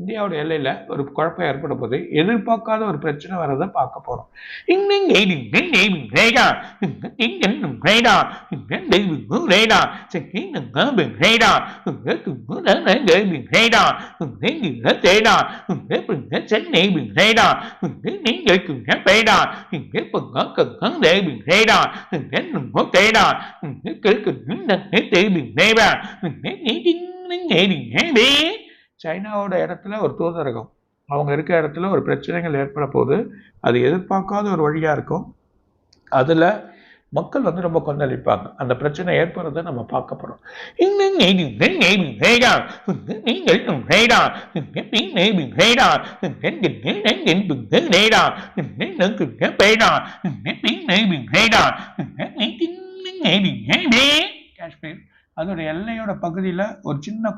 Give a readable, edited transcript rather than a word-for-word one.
இந்தியாவோட எல்லையில ஒரு குழப்பம் ஏற்பட போது எதிர்பார்க்காத ஒரு பிரச்சனை வரதை பார்க்க போறோம். சைனாவோட இடத்துல ஒரு தூதரகம், அவங்க இருக்கிற இடத்துல ஒரு பிரச்சனைகள் ஏற்பட போது அது எதிர்பார்க்காத ஒரு வழியா இருக்கும். அதுல மக்கள் ரொம்ப கொந்தளிப்பாங்க. அந்த பிரச்சனை ஏற்படுறதை நம்ம பார்க்க போறோம். காஷ்மீர் அதோட எல்லையோட பகுதியில ஒரு சின்ன